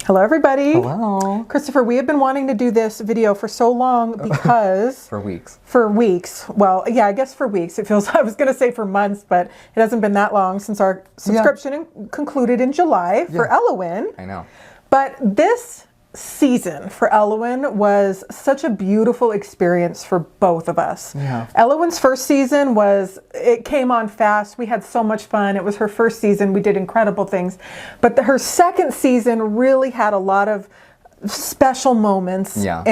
Hello, everybody. Hello. Christopher, we have been wanting to do this video for so long because... For weeks. For weeks. Well, yeah, I guess for weeks. It feels, I was going to say for months, but it hasn't been that long since our subscription concluded in July for Ellowyne. I know. But this season for Ellowyne was such a beautiful experience for both of us. Yeah. Ellowyne's first season it came on fast. We had so much fun. It was her first season. We did incredible things. But her second season really had a lot of special moments. Yeah.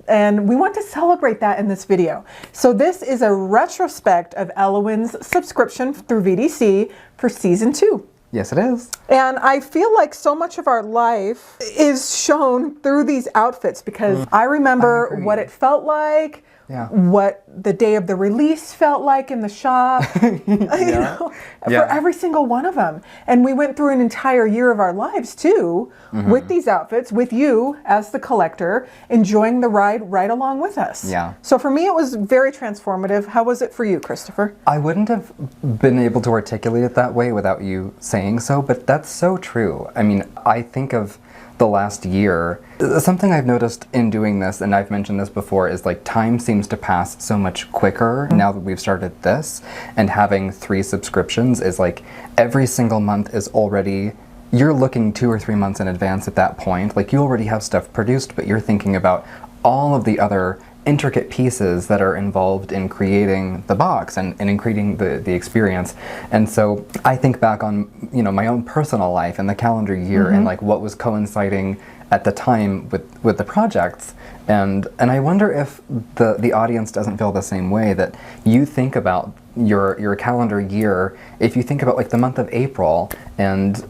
And we want to celebrate that in this video. So this is a retrospect of Ellowyne's subscription through VDC for season 2. Yes, it is. And I feel like so much of our life is shown through these outfits because I remember what it felt like, what the day of the release felt like in the shop, for every single one of them. And we went through an entire year of our lives too with these outfits, with you as the collector, enjoying the ride right along with us. Yeah. So for me, it was very transformative. How was it for you, Christopher? I wouldn't have been able to articulate it that way without you saying so, but that's so true. I mean, I think of the last year, something I've noticed in doing this, and I've mentioned this before, is like time seems to pass so much quicker now that we've started this, and having 3 subscriptions is like every single month is already, you're looking 2 or 3 months in advance at that point. Like you already have stuff produced, but you're thinking about all of the other intricate pieces that are involved in creating the box and in creating the experience. And so I think back on, you know, my own personal life and the calendar year and like what was coinciding at the time with the projects. And I wonder if the audience doesn't feel the same way, that you think about your calendar year, if you think about like the month of April and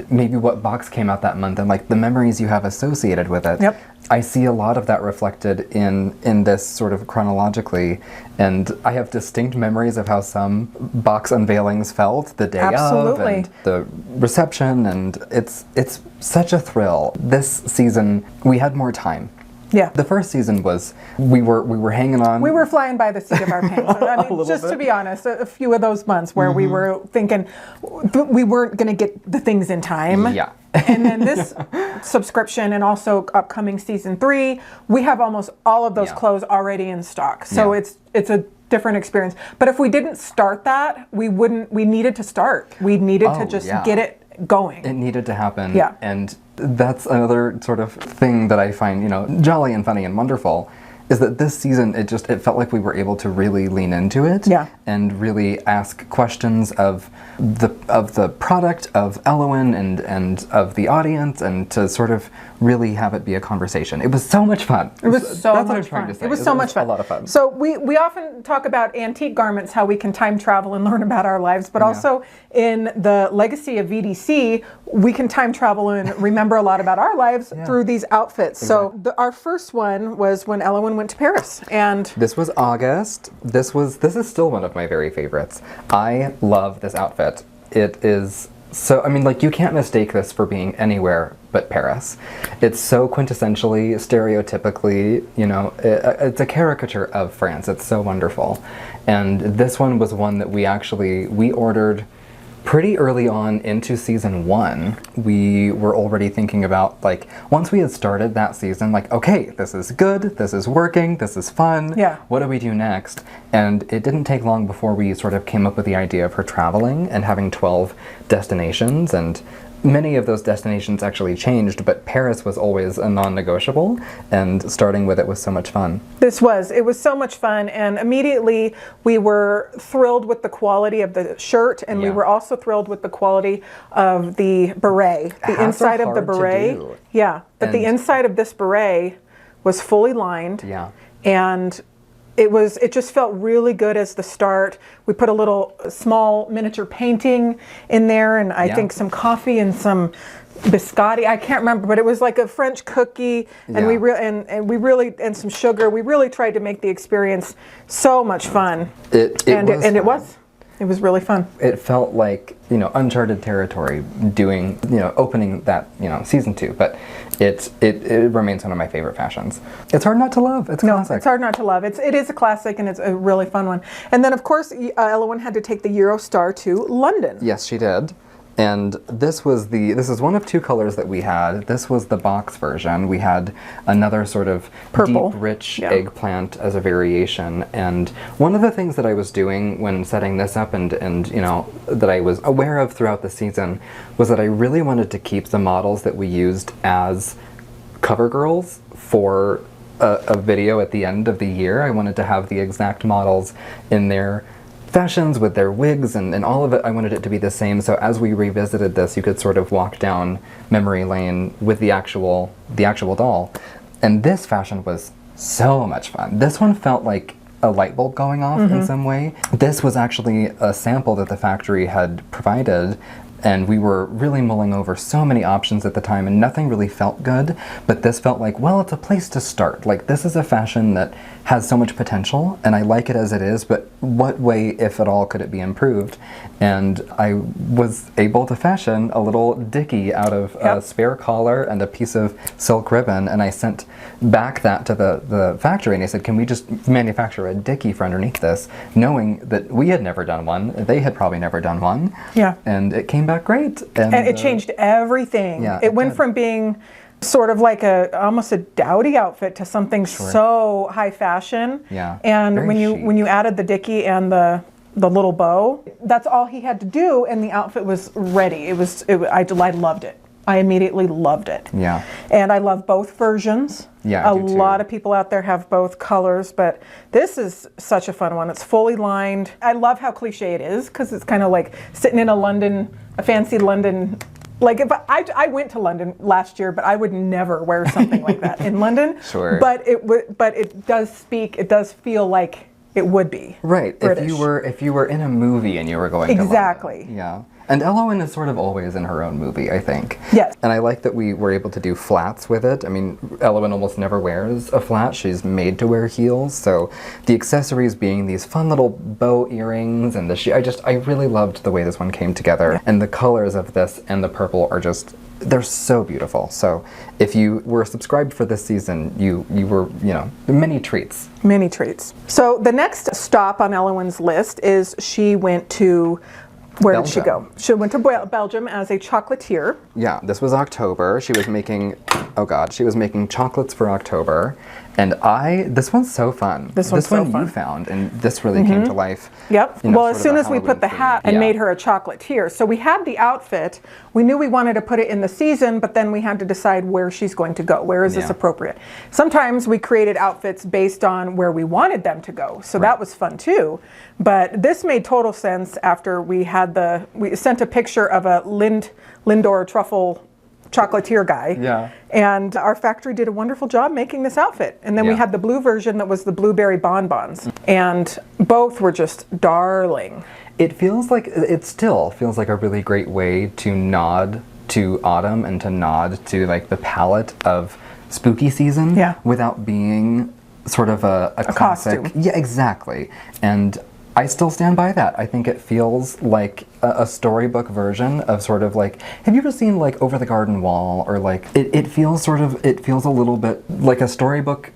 maybe what box came out that month and like the memories you have associated with it. Yep. I see a lot of that reflected in this sort of chronologically, and I have distinct memories of how some box unveilings felt the day of, and the reception, and it's such a thrill. This season we had more time. Yeah. The first season was, we were hanging on. We were flying by the seat of our pants. I mean, just to be honest, a few of those months where we were thinking we weren't going to get the things in time. Yeah. And then this subscription and also upcoming season 3, we have almost all of those clothes already in stock. So it's a different experience. But if we didn't start that, we needed to start. We needed to just get it going. It needed to happen. Yeah. And that's another sort of thing that I find, you know, jolly and funny and wonderful, is that this season it felt like we were able to really lean into it and really ask questions of the product of Ellowyne and of the audience, and to sort of really have it be a conversation. It was so much fun. It was so much fun. It was so much fun. A lot of fun. So we often talk about antique garments, how we can time travel and learn about our lives, but also in the legacy of VDC, we can time travel and remember a lot about our lives through these outfits. Exactly. So our first one was when Ellowyne went to Paris, and this was August. This is still one of my very favorites. I love this outfit. It is so, I mean, like, you can't mistake this for being anywhere but Paris. It's so quintessentially, stereotypically, you know, it's a caricature of France. It's so wonderful. And this one was one that we ordered pretty early on into season 1. We were already thinking about, like, once we had started that season, like, okay, this is good, this is working, this is fun, what do we do next? And it didn't take long before we sort of came up with the idea of her traveling and having 12 destinations, and many of those destinations actually changed, but Paris was always a non-negotiable, and starting with it was so much fun. It was so much fun, and immediately we were thrilled with the quality of the shirt, and we were also thrilled with the quality of the beret. The inside of the beret, but the inside of this beret was fully lined, and it just felt really good as the start. We put a little small miniature painting in there, and I think some coffee and some biscotti. I can't remember, but it was like a French cookie, and we really some sugar. We really tried to make the experience so much fun. It was really fun. It felt like, you know, uncharted territory doing, you know, opening that, you know, season 2, but it remains one of my favorite fashions. It's hard not to love. It's classic. It's hard not to love. It is a classic, and it's a really fun one. And then, of course, Ellowyne had to take the Eurostar to London. Yes, she did. And this is one of two colors that we had. This was the box version. We had another sort of purple, deep, rich eggplant as a variation. And one of the things that I was doing when setting this up and you know, that I was aware of throughout the season was that I really wanted to keep the models that we used as cover girls for a video at the end of the year. I wanted to have the exact models in their fashions with their wigs and all of it. I wanted it to be the same, so as we revisited this, you could sort of walk down memory lane with the actual doll. And this fashion was so much fun. This one felt like a light bulb going off in some way. This was actually a sample that the factory had provided, and we were really mulling over so many options at the time, and nothing really felt good, but this felt like, well, it's a place to start. Like, this is a fashion that has so much potential, and I like it as it is, but what way, if at all, could it be improved? And I was able to fashion a little dickie out of a spare collar and a piece of silk ribbon, and I sent back that to the factory, and I said, can we just manufacture a dickie for underneath this, knowing that we had never done one, they had probably never done one. Yeah. And it came back great. And it changed everything. Yeah, it went from being sort of like almost a dowdy outfit to something so high fashion. Yeah. And when you added the dickie and the little bow, that's all he had to do, and the outfit was ready. I loved it. I immediately loved it. Yeah. And I love both versions. Yeah, a lot of people out there have both colors, but this is such a fun one. It's fully lined. I love how cliche it is, because it's kind of like sitting in a fancy London. Like, if I went to London last year, but I would never wear something like that in London. Sure. But it does feel like it would be. Right. British. If you were in a movie and you were going to London. Yeah. And Ellowyne is sort of always in her own movie, I think. Yes. And I like that we were able to do flats with it. I mean, Ellowyne almost never wears a flat. She's made to wear heels. So the accessories being these fun little bow earrings and the shoe. I really loved the way this one came together. Yeah. And the colors of this and the purple are they're so beautiful. So if you were subscribed for this season, you were, many treats. Many treats. So the next stop on Ellowyne's list is she went to Where Belgium. Did she go? She went to Belgium as a chocolatier. Yeah, this was October. She was making chocolates for October. And this one's so fun. This one you found, and this really came to life. Yep. Well, as soon as we put the hat and made her a chocolatier. So we had the outfit. We knew we wanted to put it in the season, but then we had to decide where she's going to go. Where is this appropriate? Sometimes we created outfits based on where we wanted them to go. So that was fun too. But this made total sense after we sent a picture of a Lindor truffle chocolatier guy. Yeah. And our factory did a wonderful job making this outfit. And then we had the blue version that was the blueberry bonbons. And both were just darling. It still feels like a really great way to nod to autumn and to nod to like the palette of spooky season without being sort of a classic costume. Yeah, exactly. And I still stand by that. I think it feels like a storybook version of sort of like, have you ever seen like Over the Garden Wall, or like, it feels a little bit like a storybook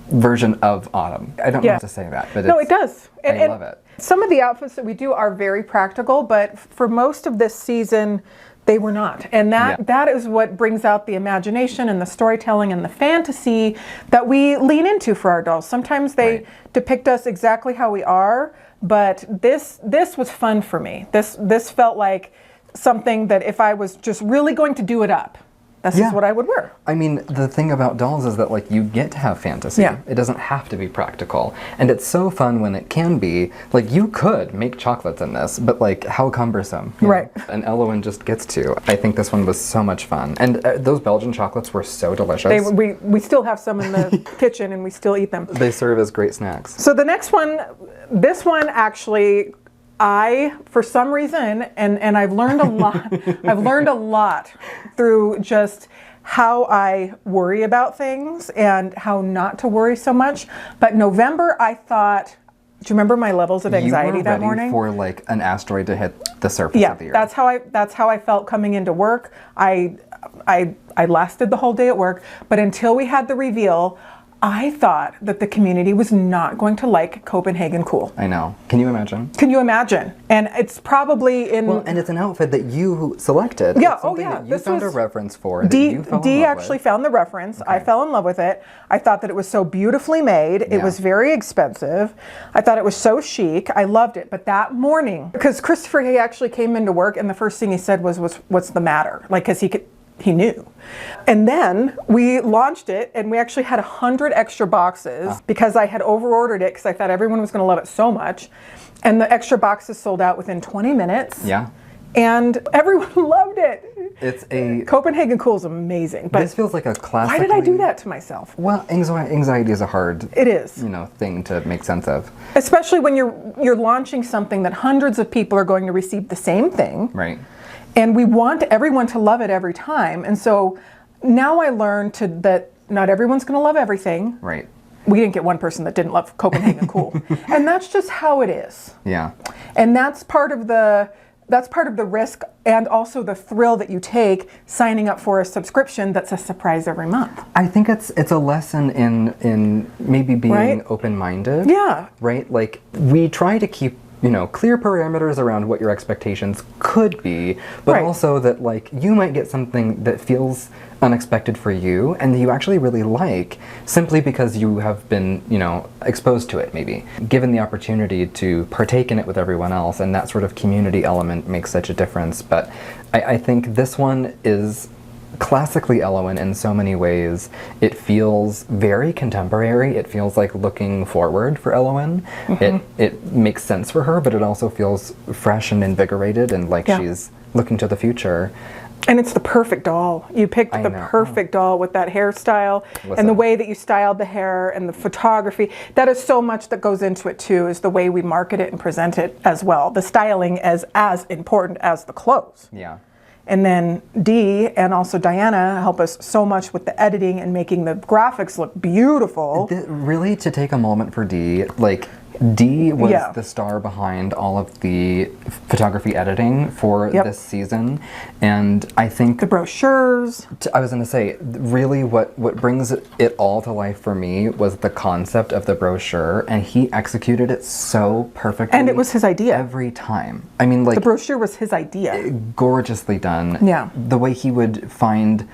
version of autumn. I don't know how to say that, but no, it does. I love it. Some of the outfits that we do are very practical, but for most of this season, they were not. And that is what brings out the imagination and the storytelling and the fantasy that we lean into for our dolls. Sometimes they depict us exactly how we are, but this was fun for me. This felt like something that if I was just really going to do it up, this is what I would wear. I mean, the thing about dolls is that like you get to have fantasy. Yeah. It doesn't have to be practical. And it's so fun when it can be. Like, you could make chocolates in this, but like, how cumbersome. Right. And Ellowyne just gets to. I think this one was so much fun. And those Belgian chocolates were so delicious. We still have some in the kitchen and we still eat them. They serve as great snacks. So the next one, this one actually, for some reason, and I've learned a lot through just how I worry about things and how not to worry so much. But November, I thought, do you remember my levels of anxiety that morning? You were ready for like an asteroid to hit the surface of the earth. That's how I felt coming into work. I lasted the whole day at work, but until we had the reveal, I thought that the community was not going to like Copenhagen cool. I know. Can you imagine? Can you imagine? And it's probably in... Well, and it's an outfit that you selected. Yeah, it's something that you this found was a reference for. That you fell in D love actually with. found the reference. Okay. I fell in love with it. I thought that it was so beautifully made. It was very expensive. I thought it was so chic. I loved it. But that morning, because Christopher, he actually came into work and the first thing he said was what's the matter? Like, because he knew. And then we launched it and we actually had 100 extra boxes because I had over-ordered it because I thought everyone was going to love it so much. And the extra boxes sold out within 20 minutes. Yeah. And everyone loved it. It's a... Copenhagen cool is amazing. But this feels like a classic. why did I do that to myself? Well, anxiety is a hard... It is. thing to make sense of. Especially when you're launching something that hundreds of people are going to receive the same thing. Right. And we want everyone to love it every time. And so now I learned that not everyone's going to love everything. Right. We didn't get one person that didn't love Copenhagen cool. And that's just how it is. Yeah. And that's part of the risk and also the thrill that you take signing up for a subscription that's a surprise every month. I think it's a lesson in maybe being open-minded. Yeah. Right? Like, we try to keep clear parameters around what your expectations could be, but also that, like, you might get something that feels unexpected for you and that you actually really like simply because you have been, exposed to it, maybe. Given the opportunity to partake in it with everyone else, and that sort of community element makes such a difference. But I think this one is classically Ellowyne in so many ways. It feels very contemporary. It feels like looking forward for Ellowyne. Mm-hmm. It makes sense for her, but it also feels fresh and invigorated and like she's looking to the future. And it's the perfect doll. You picked the perfect doll with that hairstyle and the way that you styled the hair and the photography. That is so much that goes into it too, is the way we market it and present it as well. The styling is as important as the clothes. Yeah. And then Dee and also Diana help us so much with the editing and making the graphics look beautiful. Really, to take a moment for Dee, like, Dee was the star behind all of the photography editing for this season, and I think the brochures. I was going to say, really, what brings it all to life for me was the concept of the brochure, and he executed it so perfectly. And it was his idea every time. I mean, like, the brochure was his idea. Gorgeously done. Yeah. The way he would find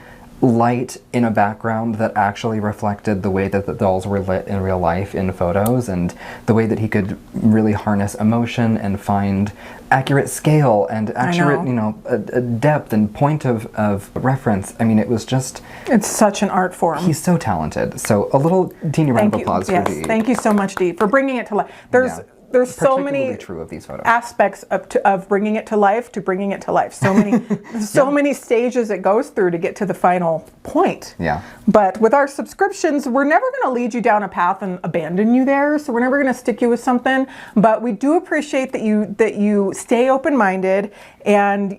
light in a background that actually reflected the way that the dolls were lit in real life in photos, and the way that he could really harness emotion and find accurate scale and accurate, a depth and point of reference. I mean, it was just... It's such an art form. He's so talented. So a little teeny round of applause for Dee. Thank you so much, Dee, for bringing it to life. There's so many true of these photos. aspects of bringing it to life to bringing it to life. So many stages it goes through to get to the final point. Yeah. But with our subscriptions, we're never going to lead you down a path and abandon you there. So we're never going to stick you with something. But we do appreciate that you stay open-minded and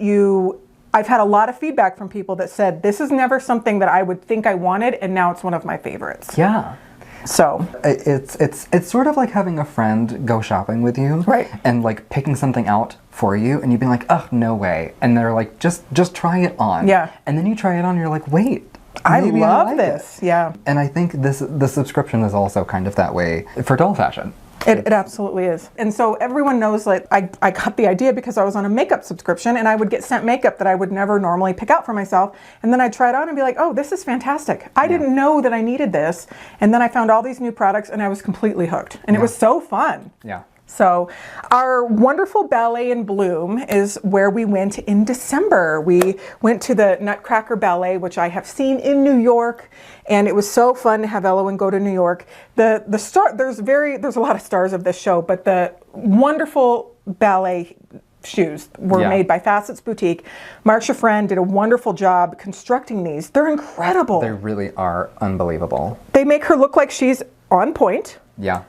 I've had a lot of feedback from people that said, this is never something that I would think I wanted, and now it's one of my favorites. Yeah. So it's sort of like having a friend go shopping with you, right? And like picking something out for you, and you'd be like, "Oh, no way!" And they're like, "Just try it on." Yeah. And then you try it on, and you're like, "Wait, I love this." Yeah. And I think the subscription is also kind of that way for doll fashion. It absolutely is. And so everyone knows, like, I got the idea because I was on a makeup subscription and I would get sent makeup that I would never normally pick out for myself. And then I'd try it on and be like, oh, this is fantastic. I didn't know that I needed this. And then I found all these new products and I was completely hooked. And it was so fun. Yeah. So our wonderful Ballet in Bloom is where we went in December. We went to the Nutcracker Ballet, which I have seen in New York, and it was so fun to have Ellowyne go to New York. There's a lot of stars of this show, but the wonderful ballet shoes were made by Facets Boutique. Mark Schifrin did a wonderful job constructing these. They're incredible. They really are unbelievable. They make her look like she's on point. Yeah.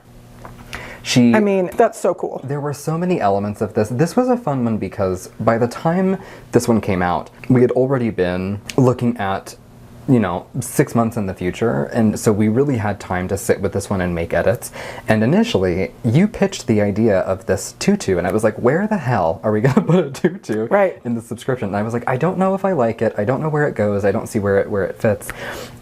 I mean, that's so cool. There were so many elements of this. This was a fun one because by the time this one came out, we had already been looking at 6 months in the future, and so we really had time to sit with this one and make edits. And initially, you pitched the idea of this tutu, and I was like, where the hell are we going to put a tutu in the subscription? And I was like, I don't know if I like it. I don't know where it goes. I don't see where it fits.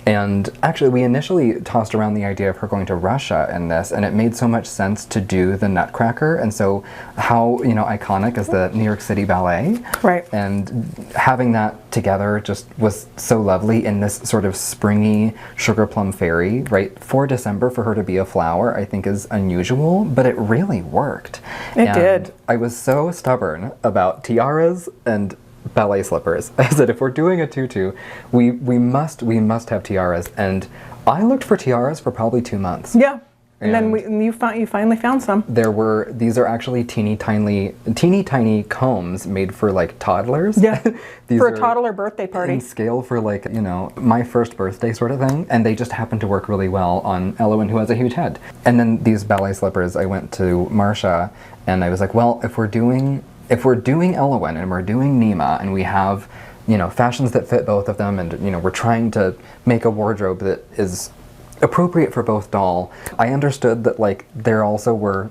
And actually, we initially tossed around the idea of her going to Russia in this, and it made so much sense to do the Nutcracker. And so how, iconic is the New York City Ballet? Right. And having that together just was so lovely in this sort of springy sugar plum fairy, right? For December, for her to be a flower, I think is unusual, but it really worked. It did. I was so stubborn about tiaras and ballet slippers. I said, if we're doing a tutu, we must have tiaras. And I looked for tiaras for probably 2 months. Yeah. And then you finally found some. These are actually teeny tiny combs made for like toddlers. Yeah. These for a toddler birthday party. In scale for like, my first birthday sort of thing. And they just happen to work really well on Ellowyne, who has a huge head. And then these ballet slippers, I went to Marcia and I was like, well, if we're doing Ellowyne and we're doing Nima and we have, fashions that fit both of them and, we're trying to make a wardrobe that is appropriate for both doll, I understood that like there also were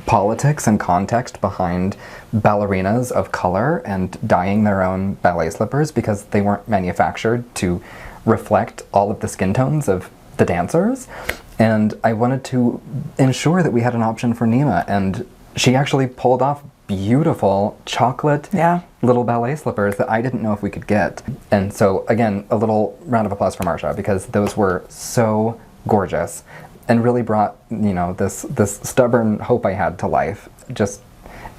politics and context behind ballerinas of color and dyeing their own ballet slippers because they weren't manufactured to reflect all of the skin tones of the dancers. And I wanted to ensure that we had an option for Nima, and she actually pulled off beautiful chocolate little ballet slippers that I didn't know if we could get. And so again, a little round of applause for Marcia, because those were so gorgeous and really brought, this stubborn hope I had to life.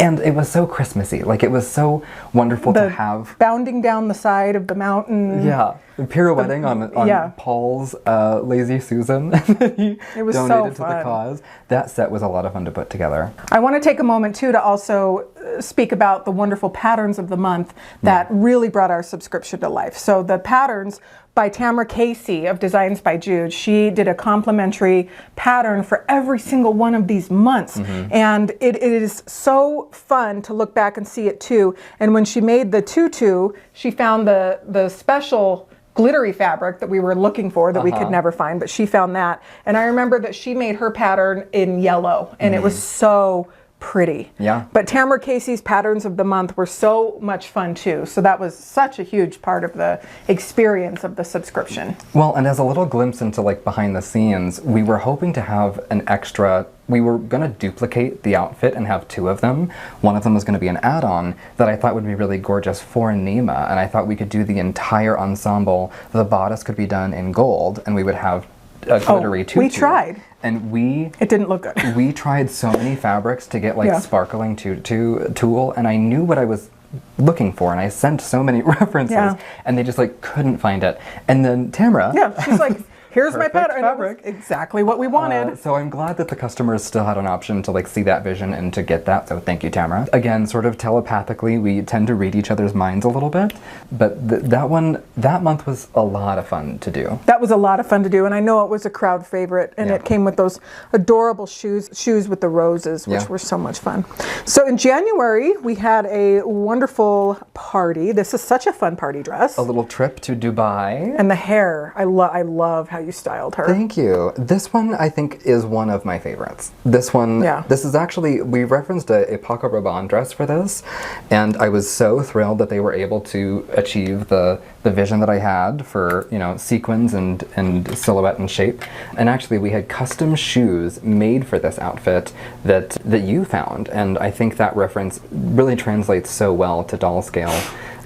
And it was so Christmassy. Like, it was so wonderful to have. Bounding down the side of the mountain. Yeah. Pirouetting on Paul's Lazy Susan. He it was donated so to fun. the cause. That set was a lot of fun to put together. I want to take a moment, too, to also speak about the wonderful patterns of the month that really brought our subscription to life. So the patterns by Tamara Casey of Designs by Jude. She did a complimentary pattern for every single one of these months. And it is so fun to look back and see it too. And when she made the tutu, she found the special glittery fabric that we were looking for that we could never find, but she found that. And I remember that she made her pattern in yellow, and it was so pretty. Yeah. But Tamara Casey's patterns of the month were so much fun too. So that was such a huge part of the experience of the subscription. Well, and as a little glimpse into like behind the scenes, we were hoping to have an extra, we were going to duplicate the outfit and have 2 of them. One of them was going to be an add-on that I thought would be really gorgeous for Nima, and I thought we could do the entire ensemble. The bodice could be done in gold, and we would have a glittery tutu. We tried. And it didn't look good. We tried so many fabrics to get like sparkling tulle, and I knew what I was looking for, and I sent so many references, and they just like couldn't find it. And then Tamara, she's like, here's my pattern. Fabric. Exactly what we wanted. So I'm glad that the customers still had an option to like see that vision and to get that. So thank you, Tamara. Again, sort of telepathically, we tend to read each other's minds a little bit, but that month was a lot of fun to do. That was a lot of fun to do, and I know it was a crowd favorite, and it came with those adorable shoes with the roses, which were so much fun. So in January, we had a wonderful party. This is such a fun party dress. A little trip to Dubai. And the hair, I love how you styled her. Thank you. This one, I think, is one of my favorites. This one, this is actually, we referenced a Paco Rabanne dress for this, and I was so thrilled that they were able to achieve the vision that I had for, sequins and silhouette and shape. And actually, we had custom shoes made for this outfit that you found, and I think that reference really translates so well to doll scale.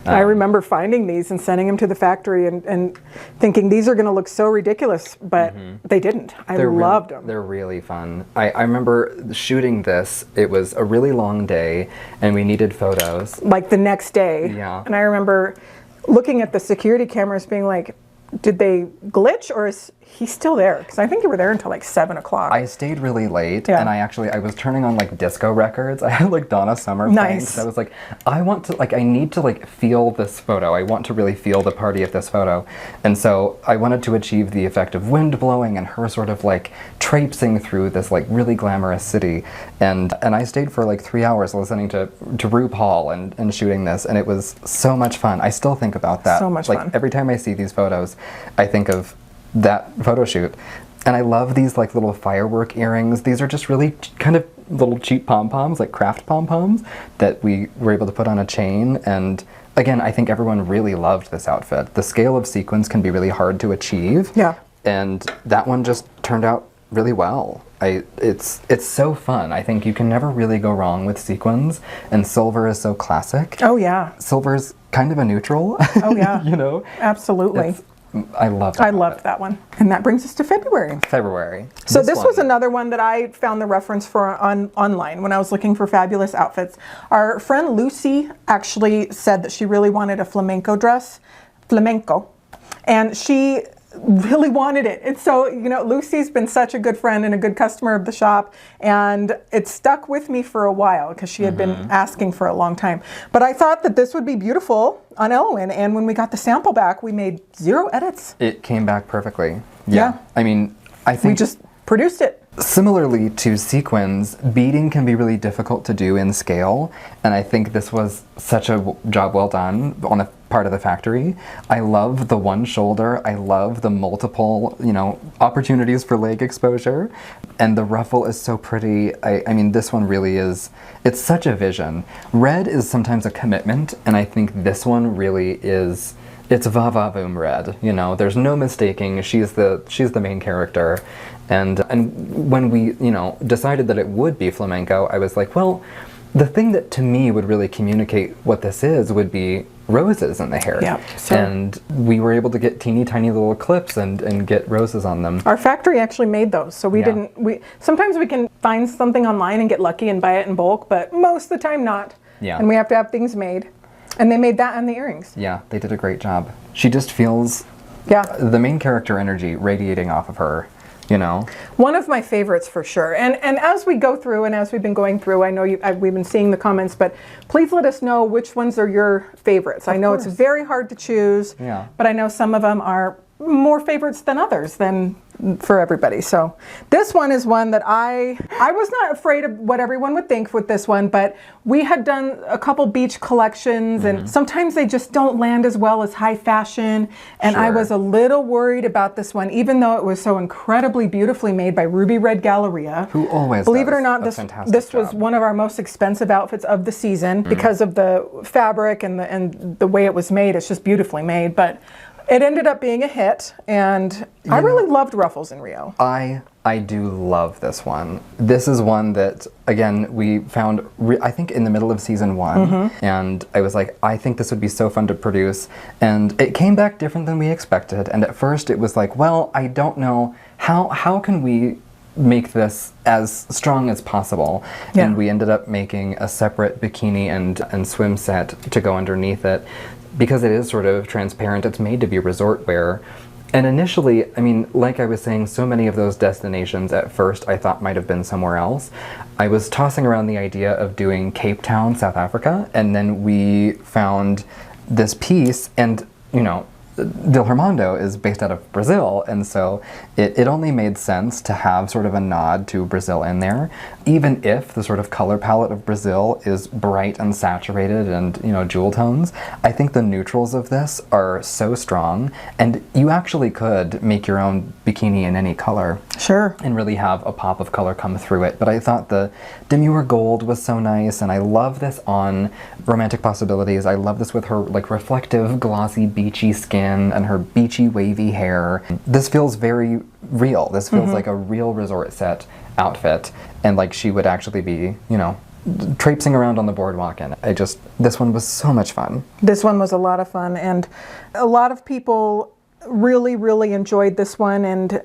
I remember finding these and sending them to the factory and thinking these are going to look so ridiculous, but they didn't. I loved them. They're really fun. I remember shooting this. It was a really long day, and we needed photos. Like the next day. Yeah. And I remember looking at the security cameras being like, did they glitch, or is he still there? Because I think you were there until like 7 o'clock. I stayed really late, and I was turning on like disco records. I had like Donna Summer playing. So I was like, I need to like feel this photo. I want to really feel the party of this photo. And so I wanted to achieve the effect of wind blowing and her sort of like traipsing through this like really glamorous city. And I stayed for like 3 hours listening to RuPaul and shooting this, and it was so much fun. I still think about that. So much like, fun. Every time I see these photos, I think of that photo shoot. And I love these like little firework earrings. These are just really kind of little cheap pom-poms, like craft pom-poms that we were able to put on a chain. And again, I think everyone really loved this outfit. The scale of sequins can be really hard to achieve. Yeah. And that one just turned out really well. It's so fun. I think you can never really go wrong with sequins, and silver is so classic. Oh yeah. Silver's kind of a neutral. Oh yeah. You know? Absolutely. I loved that one. And that brings us to February. So this was another one that I found the reference for online when I was looking for fabulous outfits. Our friend Lucy actually said that she really wanted a flamenco dress. Flamenco. And she really wanted it. And so, you know, Lucy's been such a good friend and a good customer of the shop, and it stuck with me for a while because she had been asking for a long time. But I thought that this would be beautiful on Ellowyne, and when we got the sample back, we made 0 edits. It came back perfectly. Yeah. I mean, I think we just produced it. Similarly to sequins, beading can be really difficult to do in scale, and I think this was such a job well done on the part of the factory. I love the one shoulder. I love the multiple, you know, opportunities for leg exposure, and the ruffle is so pretty. I mean, this one really is, it's such a vision. Red is sometimes a commitment, and I think this one really is, it's va-va-voom red, you know, there's no mistaking, she's the main character. And when we, you know, decided that it would be flamenco, I was like, well, the thing that to me would really communicate what this is would be roses in the hair. Yeah, and we were able to get teeny tiny little clips and get roses on them. Our factory actually made those, so sometimes we can find something online and get lucky and buy it in bulk, but most of the time not. Yeah. And we have to have things made. And they made that and the earrings. Yeah, they did a great job. She just feels the main character energy radiating off of her. You know, one of my favorites for sure. And as we go through and as we've been going through, I know we've been seeing the comments, but please let us know which ones are your favorites. I know it's very hard to choose, but I know some of them are more favorites than others for everybody. So this one is one that I was not afraid of what everyone would think with this one, but we had done a couple beach collections and sometimes they just don't land as well as high fashion. And I was a little worried about this one, even though it was so incredibly beautifully made by Ruby Red Galleria. Who always Believe it or not, this was one of our most expensive outfits of the season because of the fabric and the way it was made. It's just beautifully made, but it ended up being a hit, and I really loved ruffles in Rio. I do love this one. This is one that, again, we found, I think, in the middle of season 1, and I was like, I think this would be so fun to produce, and it came back different than we expected, and at first it was like, well, I don't know, how can we make this as strong as possible? And we ended up making a separate bikini and swim set to go underneath it. Because it is sort of transparent, it's made to be resort wear. And initially, I mean, like I was saying, so many of those destinations at first I thought might have been somewhere else. I was tossing around the idea of doing Cape Town, South Africa, and then we found this piece, and, you know, Vilharmondo is based out of Brazil, and so it only made sense to have sort of a nod to Brazil in there, even if the sort of color palette of Brazil is bright and saturated and, you know, jewel tones. I think the neutrals of this are so strong, and you actually could make your own bikini in any color. Sure. And really have a pop of color come through it. But I thought the demure gold was so nice, and I love this on Romantic Possibilities. I love this with her like reflective, glossy, beachy skin and her beachy, wavy hair. This feels very real. This feels like a real resort set outfit, and like she would actually be, you know, traipsing around on the boardwalk in it. This one was so much fun. This one was a lot of fun, and a lot of people really enjoyed this one, and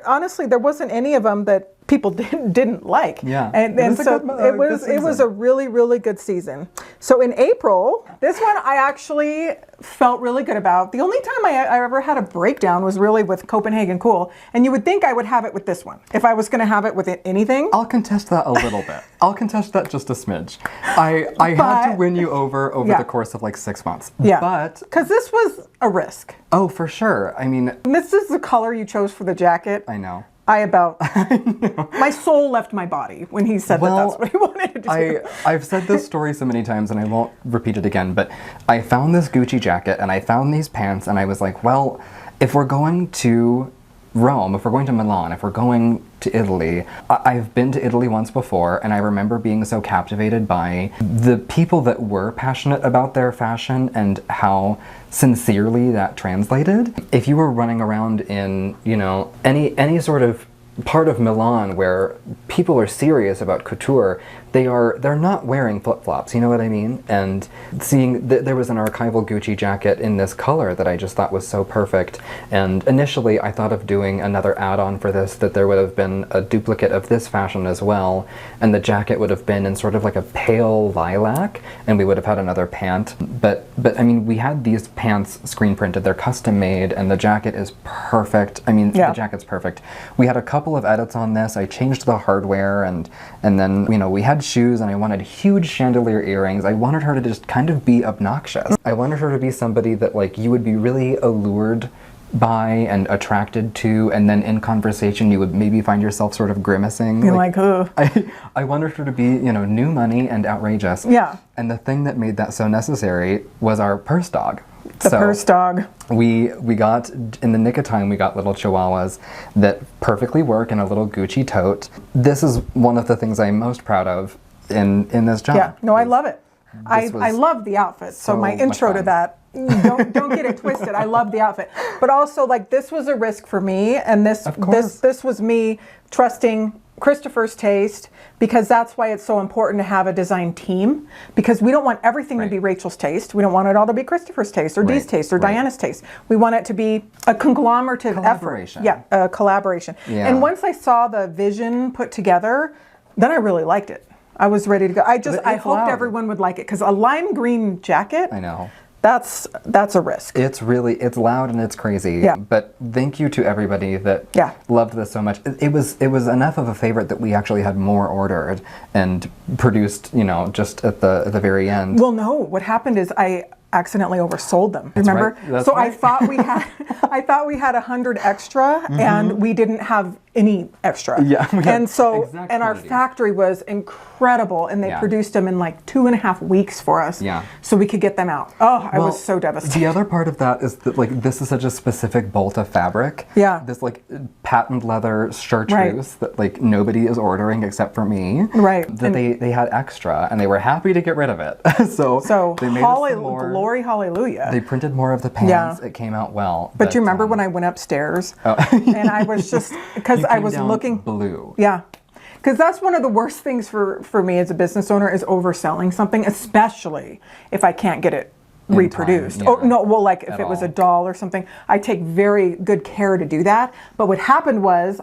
honestly there wasn't any of them that people didn't like. Yeah. And so it was a really good season. So in April, this one I actually felt really good about. The only time I ever had a breakdown was really with Copenhagen Cool, and you would think I would have it with this one if I was going to have it with anything. I'll contest that a little bit. I'll contest that just a smidge. I had to win you over the course of like 6 months. Yeah. But because this was a risk. Oh, for sure. I mean, this is the color you chose for the jacket. I know. my soul left my body when he said that that's what he wanted to do. I've said this story so many times and I won't repeat it again, but I found this Gucci jacket and I found these pants and I was like, well, if we're going to Rome, if we're going to Milan, if we're going to Italy, I've been to Italy once before and I remember being so captivated by the people that were passionate about their fashion and how sincerely that translated. If you were running around in, you know, any sort of part of Milan where people are serious about couture, they're not wearing flip-flops, you know what I mean? And seeing there was an archival Gucci jacket in this color that I just thought was so perfect. And initially I thought of doing another add-on for this, that there would have been a duplicate of this fashion as well, and the jacket would have been in sort of like a pale lilac, and we would have had another pant. But I mean, we had these pants screen printed, they're custom made, and the jacket is perfect. I mean, the jacket's perfect. We had a couple of edits on this. I changed the hardware, and then, you know, we had shoes, and I wanted huge chandelier earrings. I wanted her to just kind of be obnoxious. I wanted her to be somebody that, like, you would be really allured by and attracted to, and then in conversation you would maybe find yourself sort of grimacing. You're like, ugh. I wanted her to be, you know, new money and outrageous. Yeah. And the thing that made that so necessary was our purse dog. Purse dog. We got, in the nick of time, we got little chihuahuas that perfectly work in a little Gucci tote. This is one of the things I'm most proud of in this job. Yeah, no, I love it. I love the outfit. So my intro to that, don't get it twisted. I love the outfit. But also, like, this was a risk for me, and this was me trusting Christopher's taste, because that's why it's so important to have a design team, because we don't want everything to be Rachel's taste. We don't want it all to be Christopher's taste or Dee's taste or Diana's taste. We want it to be a conglomerative effort. Yeah, a collaboration. Yeah. And once I saw the vision put together, then I really liked it. I was ready to go. I hoped everyone would like it, because a lime green jacket, I know, that's a risk. It's loud and it's crazy. Yeah. But thank you to everybody that loved this so much. It was enough of a favorite that we actually had more ordered and produced, you know, just at the very end. Well, no, what happened is I accidentally oversold them. Remember? That's so right. I thought we had 100 extra, and we didn't have any extra. Yeah. And so, and our factory was incredible, and they produced them in like 2.5 weeks for us. Yeah. So we could get them out. Oh, I was so devastated. The other part of that is that, like, this is such a specific bolt of fabric. Yeah. This, like, patent leather chartreuse that, like, nobody is ordering except for me. Right. That they had extra, and they were happy to get rid of it. so they made us some more. Glory, hallelujah. They printed more of the pants. Yeah. It came out well. But you remember when I went upstairs and I was just, because I was looking blue. Yeah. Because that's one of the worst things for me as a business owner, is overselling something, especially if I can't get it reproduced. Time, yeah. Oh no, well, like if it was a doll or something, I take very good care to do that. But what happened was,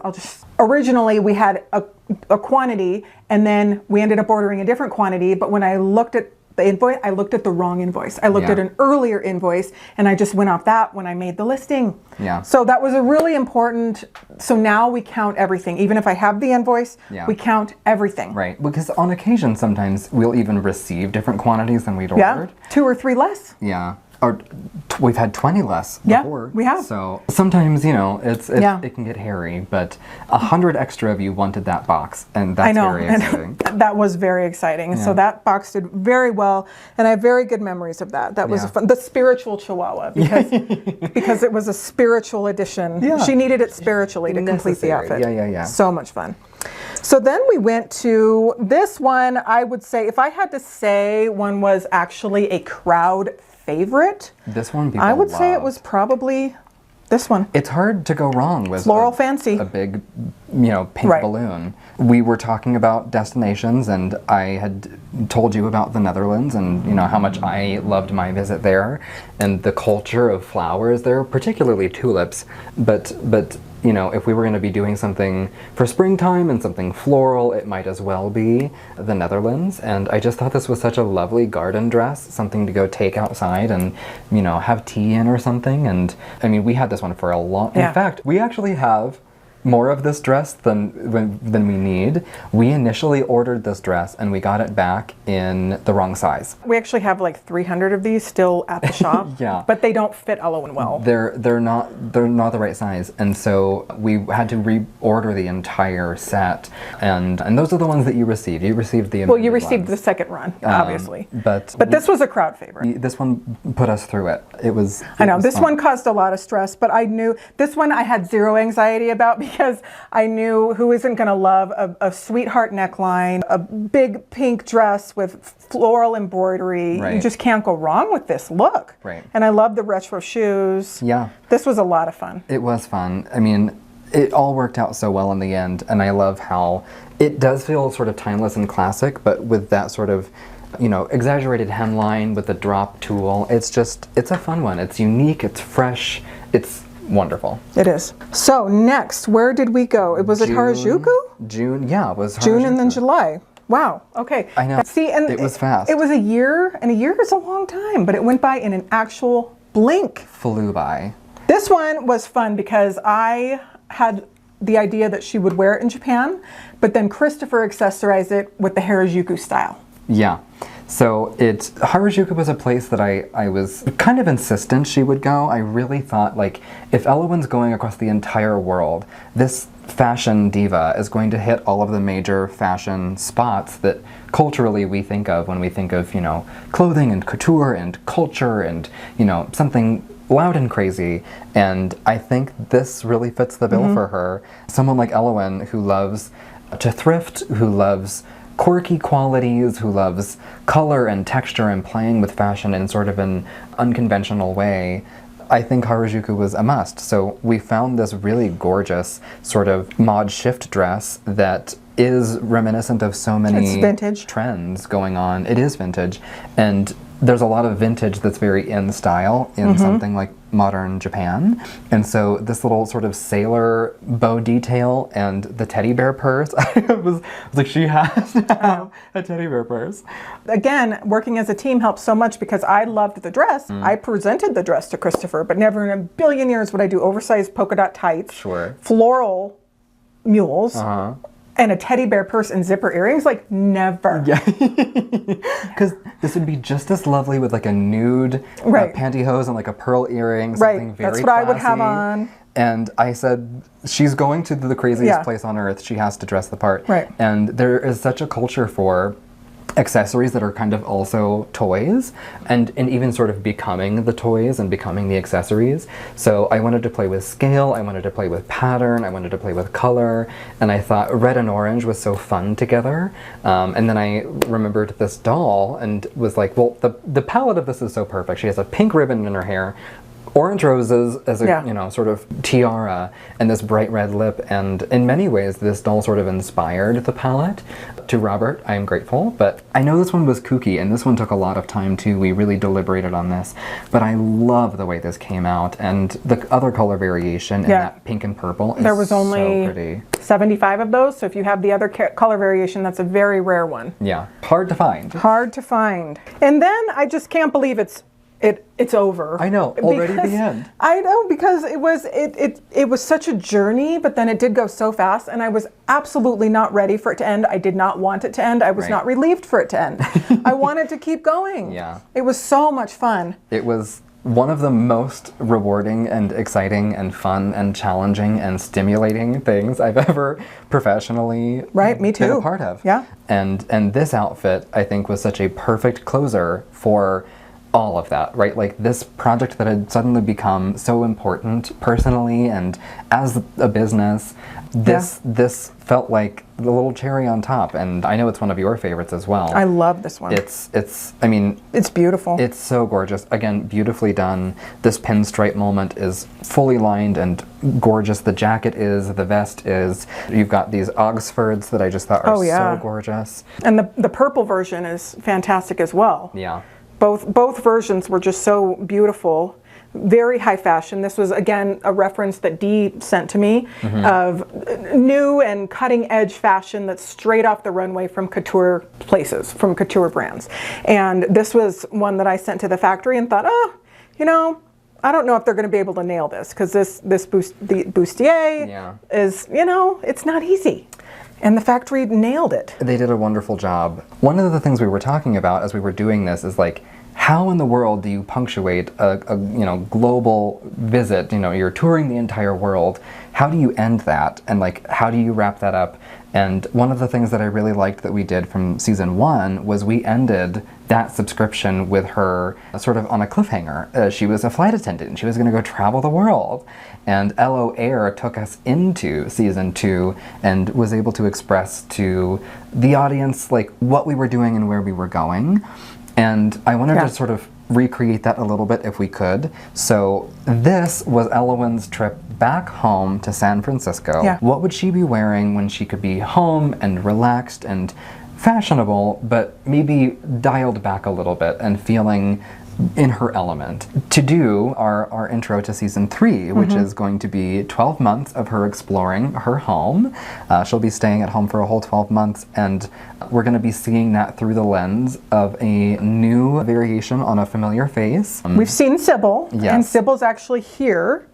originally we had a quantity, and then we ended up ordering a different quantity, but when I looked at the invoice, I looked at the wrong invoice. I looked at an earlier invoice, and I just went off that when I made the listing. Yeah. So that was a really important, so now we count everything. Even if I have the invoice, we count everything. Right, because on occasion sometimes we'll even receive different quantities than we'd ordered. 2 or 3 less. Yeah. Or we've had 20 less before. Yeah, we have. So sometimes, you know, it can get hairy, but 100 extra of you wanted that box, and that's very exciting. That was very exciting. Yeah. So that box did very well, and I have very good memories of that. That was the spiritual Chihuahua, because it was a spiritual edition. Yeah. She needed it spiritually to complete the outfit. Yeah. So much fun. So then we went to this one. I would say, if I had to say one was actually a crowd favorite, this one I would say it was probably this one. It's hard to go wrong with Floral Fancy, a big, you know, pink balloon. We were talking about destinations, and I had told you about the Netherlands and, you know, how much I loved my visit there and the culture of flowers there, particularly tulips, but you know, if we were going to be doing something for springtime and something floral, it might as well be the Netherlands. And I just thought this was such a lovely garden dress, something to go take outside and, you know, have tea in or something. And I mean, we had this one for a long, in fact, we actually have more of this dress than we need. We initially ordered this dress and we got it back in the wrong size. We actually have like 300 of these still at the shop. Yeah. But they don't fit Ellowyne well. They're not the right size, and so we had to reorder the entire set. And those are the ones that you received. You received the Well, you received ones. the second run, obviously. But this was a crowd favorite. This one put us through it. I know, this fun. one caused a lot of stress, but I knew, this one I had zero anxiety about because I knew who isn't going to love a sweetheart neckline, a big pink dress with floral embroidery. Right. You just can't go wrong with this look. Right. And I love the retro shoes. Yeah. This was a lot of fun. It was fun. I mean, it all worked out so well in the end, and I love how it does feel sort of timeless and classic, but with that sort of, you know, exaggerated hemline with the drop tool. It's a fun one. It's unique, it's fresh, it's wonderful. It is. So next, where did we go? It was at Harajuku? June, yeah, it was Harajuku. June and then July. Wow, okay. I know. See, and it was fast. It was a year, and a year is a long time, but it went by in an actual blink. Flew by. This one was fun because I had the idea that she would wear it in Japan, but then Christopher accessorized it with the Harajuku style. Yeah. So Harajuku was a place that I was kind of insistent she would go. I really thought, like, if Ellowyne's going across the entire world, this fashion diva is going to hit all of the major fashion spots that culturally we think of when we think of, you know, clothing and couture and culture and, you know, something loud and crazy. And I think this really fits the bill for her. Someone like Ellowyne who loves to thrift, who loves quirky qualities, who loves color and texture and playing with fashion in sort of an unconventional way. I think Harajuku was a must. So we found this really gorgeous sort of mod shift dress that is reminiscent of so many vintage trends going on. It is vintage, and there's a lot of vintage that's very in style in something like modern Japan. And so this little sort of sailor bow detail and the teddy bear purse, I was like, she has to have a teddy bear purse. Again, working as a team helps so much because I loved the dress. I presented the dress to Christopher, but never in a billion years would I do oversized polka dot tights, floral mules, and a teddy bear purse and zipper earrings. Like, never. Yeah. Because this would be just as lovely with like a nude pantyhose and like a pearl earring, something very That's what classy. I would have on. And I said, she's going to the craziest place on earth. She has to dress the part. Right. And there is such a culture for accessories that are kind of also toys and even sort of becoming the toys and becoming the accessories. So I wanted to play with scale, I wanted to play with pattern, I wanted to play with color, and I thought red and orange was so fun together. And then I remembered this doll and was like, well, the palette of this is so perfect. She has a pink ribbon in her hair, orange roses as a you know, sort of tiara, and this bright red lip, and in many ways this doll sort of inspired the palette. To Robert, I am grateful, but I know this one was kooky, and this one took a lot of time too. We really deliberated on this, but I love the way this came out, and the other color variation in that pink and purple is there was only so pretty. 75 of those, so if you have the other color variation, that's a very rare one. Yeah, hard to find. Hard to find. And then I just can't believe it's over. I know, already the end. I know, because it was such a journey, but then it did go so fast, and I was absolutely not ready for it to end. I did not want it to end. I was not relieved for it to end. I wanted to keep going. Yeah. It was so much fun. It was one of the most rewarding and exciting and fun and challenging and stimulating things I've ever professionally been a part of. Yeah. And this outfit, I think, was such a perfect closer for all of that, right? Like this project that had suddenly become so important personally and as a business, this felt like the little cherry on top, and I know it's one of your favorites as well. I love this one. I mean, it's beautiful. It's so gorgeous. Again, beautifully done. This pinstripe moment is fully lined and gorgeous. The jacket is, the vest is. You've got these Oxfords that I just thought are so gorgeous. And the purple version is fantastic as well. Yeah. Both versions were just so beautiful, very high fashion. This was, again, a reference that Dee sent to me of new and cutting edge fashion that's straight off the runway from couture places, from couture brands. And this was one that I sent to the factory and thought, oh, you know, I don't know if they're going to be able to nail this, because the bustier is, you know, it's not easy. And the factory nailed it. They did a wonderful job. One of the things we were talking about as we were doing this is like, how in the world do you punctuate a you know, global visit? You know, you're touring the entire world. How do you end that? And like, how do you wrap that up? And one of the things that I really liked that we did from season 1 was we ended that subscription with her sort of on a cliffhanger. She was a flight attendant and she was going to go travel the world. And LO Air took us into season 2 and was able to express to the audience like what we were doing and where we were going. And I wanted to sort of recreate that a little bit if we could. So this was Ellowyne's trip back home to San Francisco. Yeah. What would she be wearing when she could be home and relaxed and fashionable, but maybe dialed back a little bit and feeling in her element? To do our intro to season 3, which is going to be 12 months of her exploring her home. She'll be staying at home for a whole 12 months, and we're going to be seeing that through the lens of a new variation on a familiar face. We've seen Sybil, and Sybil's actually here.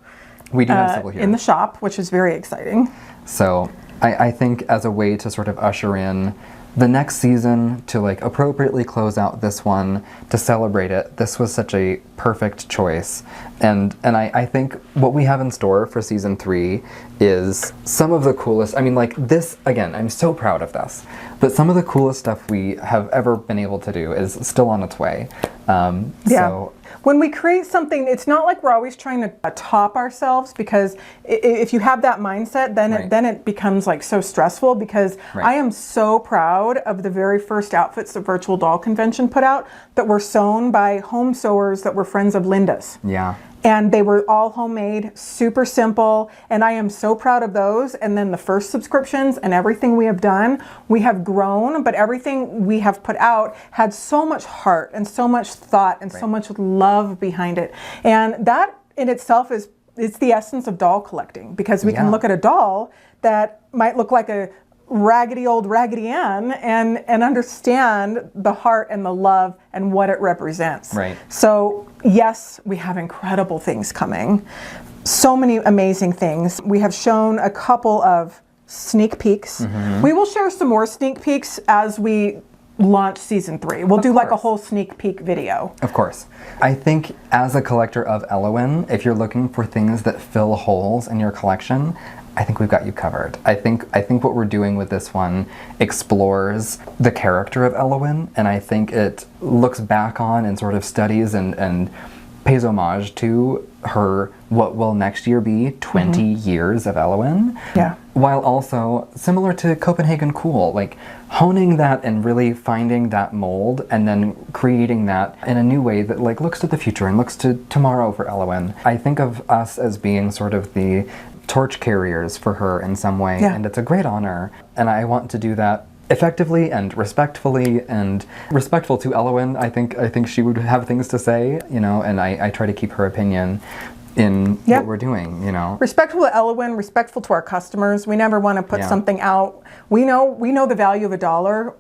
We do have Sybil here. In the shop, which is very exciting. So I think as a way to sort of usher in the next season, to like appropriately close out this one, to celebrate it, this was such a perfect choice. And I think what we have in store for season 3 is some of the coolest, I mean, like this, again, I'm so proud of this, but some of the coolest stuff we have ever been able to do is still on its way. So when we create something, it's not like we're always trying to top ourselves, because if you have that mindset, then it becomes like so stressful, because I am so proud of the very first outfits the Virtual Doll Convention put out that were sewn by home sewers that were friends of Linda's. Yeah. And they were all homemade, super simple, and I am so proud of those. And then the first subscriptions and everything we have done, we have grown, but everything we have put out had so much heart and so much thought and so much love behind it. And that in itself it's the essence of doll collecting, because we can look at a doll that might look like a raggedy old Raggedy Ann and understand the heart and the love and what it represents. Right. So yes, we have incredible things coming. So many amazing things. We have shown a couple of sneak peeks. We will share some more sneak peeks as we launch season 3. We'll do like a whole sneak peek video. Of course. I think as a collector of Ellowyne, if you're looking for things that fill holes in your collection, I think we've got you covered. I think what we're doing with this one explores the character of Ellowyne, and I think it looks back on and sort of studies and pays homage to her, what will next year be 20 years of Ellowyne. Yeah. While also, similar to Copenhagen Cool, like honing that and really finding that mold and then creating that in a new way that like looks to the future and looks to tomorrow for Ellowyne. I think of us as being sort of the torch carriers for her in some way, and it's a great honor, and I want to do that effectively and respectfully, and respectful to Ellowyne. I think she would have things to say, you know, and I try to keep her opinion in what we're doing, you know. Respectful to Ellowyne, respectful to our customers. We never want to put something out. We know the value of $1.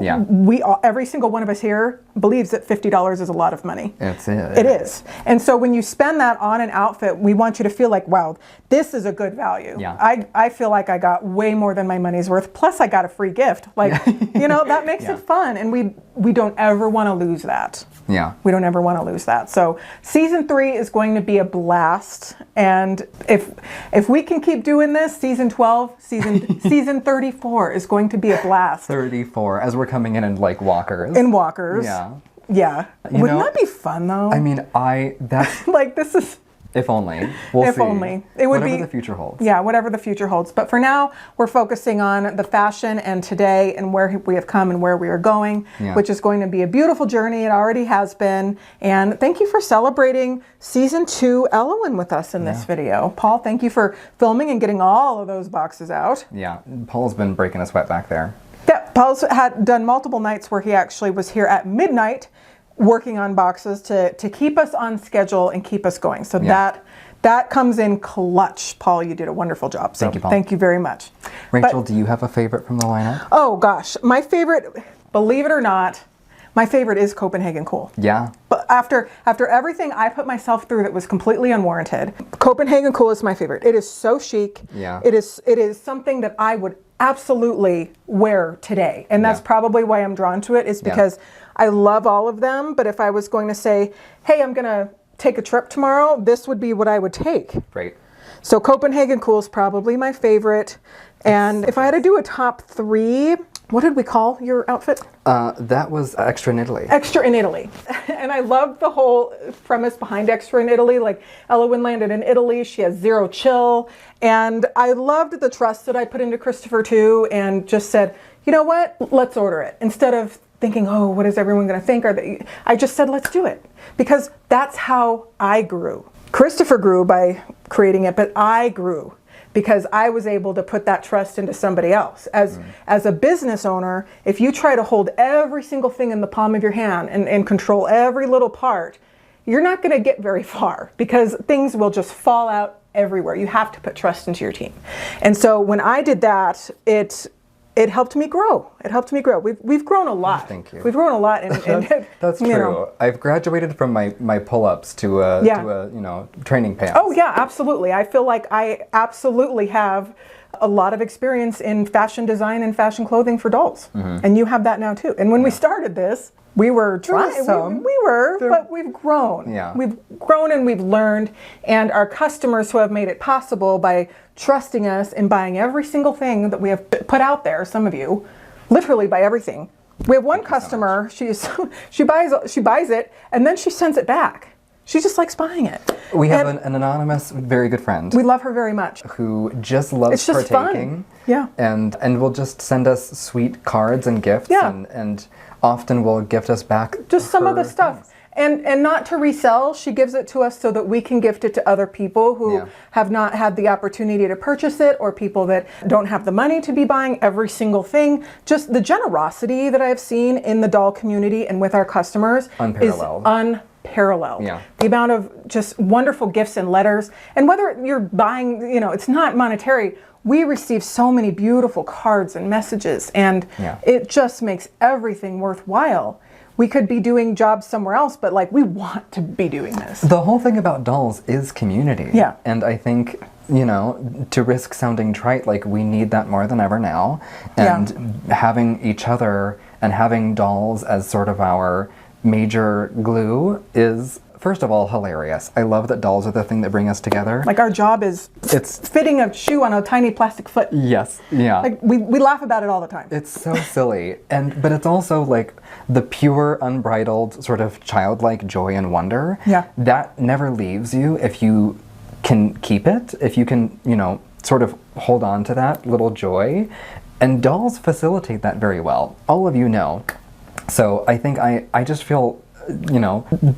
Yeah. We all, every single one of us here believes that $50 is a lot of money. It is. And so when you spend that on an outfit, we want you to feel like, wow, this is a good value. Yeah. I feel like I got way more than my money's worth. Plus I got a free gift. Like, you know, that makes it fun. And we don't ever want to lose that. Yeah. We don't ever want to lose that. So season 3 is going to be a blast. And if we can keep doing this, season 12, season 34 is going to be a blast. 34, as we're coming in like walkers. In walkers. Yeah. Yeah. Wouldn't that be fun though? I mean, that's like this is. If only. We'll if see. only. It would whatever the future holds. Yeah, whatever the future holds. But for now, we're focusing on the fashion and today and where we have come and where we are going, which is going to be a beautiful journey. It already has been. And thank you for celebrating season 2 Ellowyne with us in this video. Paul, thank you for filming and getting all of those boxes out. Yeah, Paul's been breaking a sweat back there. Yeah, Paul's had done multiple nights where he actually was here at midnight working on boxes to keep us on schedule and keep us going. So that comes in clutch. Paul, you did a wonderful job. So thank you, Paul. Thank you very much. Rachel, do you have a favorite from the lineup? Oh gosh, my favorite, believe it or not, my favorite is Copenhagen Cool. Yeah. But after everything I put myself through that was completely unwarranted, Copenhagen Cool is my favorite. It is so chic. Yeah. It is something that I would absolutely wear today. And that's probably why I'm drawn to it, is because I love all of them. But if I was going to say, hey, I'm going to take a trip tomorrow, this would be what I would take. Right. So Copenhagen Cool is probably my favorite. And if I had to do a top 3, what did we call your outfit? That was Extra in Italy. Extra in Italy. And I love the whole premise behind Extra in Italy. Like, Ellowyne landed in Italy. She has zero chill. And I loved the trust that I put into Christopher too, and just said, you know what? Let's order it. Instead of thinking, oh, what is everyone going to think? I just said, let's do it. Because that's how I grew. Christopher grew by creating it, but I grew because I was able to put that trust into somebody else. As a business owner, if you try to hold every single thing in the palm of your hand and control every little part, you're not going to get very far, because things will just fall out everywhere. You have to put trust into your team. And so when I did that, it helped me grow. It helped me grow. We've grown a lot. Thank you. We've grown a lot. That's true. know. I've graduated from my pull-ups to a training pants. Oh yeah, absolutely. I feel like I absolutely have a lot of experience in fashion design and fashion clothing for dolls. And you have that now too. And when we started this, we were trying, but we've grown. Yeah. We've grown and we've learned, and our customers who have made it possible by trusting us and buying every single thing that we have put out there, some of you, literally buy everything. We have one customer, she buys it and then she sends it back. She just likes buying it. We have an anonymous, very good friend. We love her very much. Who just loves it's just partaking. Fun. Yeah. And will just send us sweet cards and gifts. Yeah. And often will gift us back just some of the stuff. And not to resell, she gives it to us so that we can gift it to other people who have not had the opportunity to purchase it, or people that don't have the money to be buying every single thing. Just the generosity that I've seen in the doll community and with our customers is unparalleled. Yeah. The amount of just wonderful gifts and letters. And whether you're buying, it's not monetary. We receive so many beautiful cards and messages, and it just makes everything worthwhile. We could be doing jobs somewhere else, but we want to be doing this. The whole thing about dolls is community. Yeah. And I think, to risk sounding trite, we need that more than ever now. And having each other and having dolls as sort of our major glue is, first of all, hilarious. I love that dolls are the thing that bring us together. Our job is fitting a shoe on a tiny plastic foot. Yes, yeah. We laugh about it all the time. It's so silly. But it's also the pure, unbridled, sort of childlike joy and wonder. Yeah. That never leaves you if you can keep it, if you can, sort of hold on to that little joy. And dolls facilitate that very well. All of you know. So I think I just feel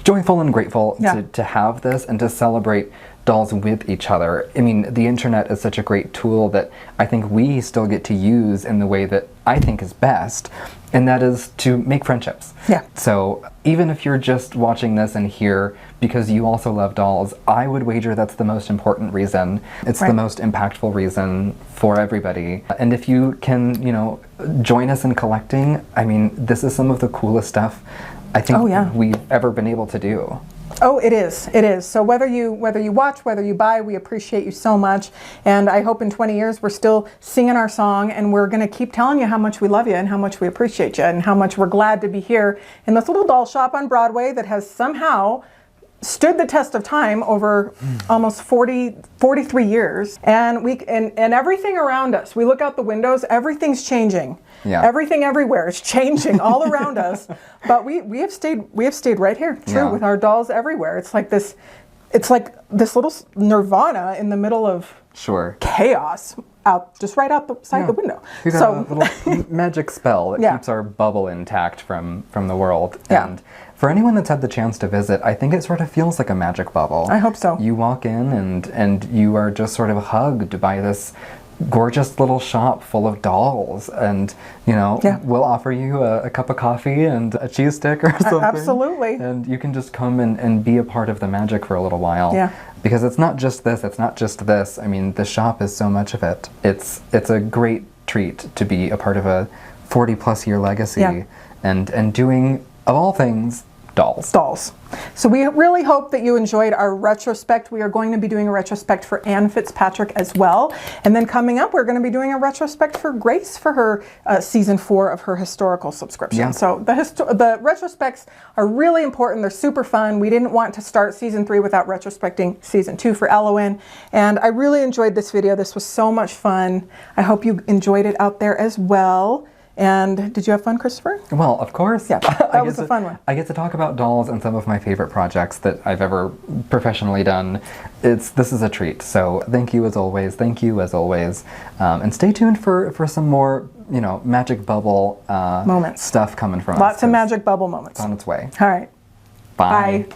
joyful and grateful to have this and to celebrate dolls with each other. I mean, the internet is such a great tool that I think we still get to use in the way that I think is best, and that is to make friendships. Yeah. So even if you're just watching this and here because you also love dolls, I would wager that's the most important reason. It's the most impactful reason for everybody. And if you can, join us in collecting, I mean, this is some of the coolest stuff I think we've ever been able to do. Oh, it is. It is. So whether you watch, whether you buy, we appreciate you so much. And I hope in 20 years we're still singing our song, and we're going to keep telling you how much we love you and how much we appreciate you and how much we're glad to be here in this little doll shop on Broadway that has somehow stood the test of time over almost 43 years. And and everything around us, we look out the windows, everything's changing. Yeah. Everything everywhere is changing all around us. But we have stayed right here, with our dolls everywhere. It's like this little nirvana in the middle of chaos right outside the window. We've got a little magic spell that keeps our bubble intact from the world. And for anyone that's had the chance to visit, I think it sort of feels like a magic bubble. I hope so. You walk in and you are just sort of hugged by this gorgeous little shop full of dolls, and we'll offer you a cup of coffee and a cheese stick or something. Absolutely. And you can just come and be a part of the magic for a little while. Yeah. Because it's not just this. I mean, the shop is so much of it. It's a great treat to be a part of a 40-plus year legacy and doing of all things, dolls. Dolls. So we really hope that you enjoyed our retrospect. We are going to be doing a retrospect for Anne Fitzpatrick as well. And then coming up, we're going to be doing a retrospect for Grace for her season 4 of her historical subscription. Yeah. So the retrospects are really important. They're super fun. We didn't want to start season 3 without retrospecting season 2 for Ellowyne. And I really enjoyed this video. This was so much fun. I hope you enjoyed it out there as well. And did you have fun, Christopher? Well, of course. Yeah, that was a fun one. I get to talk about dolls and some of my favorite projects that I've ever professionally done. This is a treat. So thank you as always. Thank you as always. And stay tuned for some more, magic bubble moments stuff coming from us. Lots of magic bubble moments. It's on its way. All right. Bye. Bye.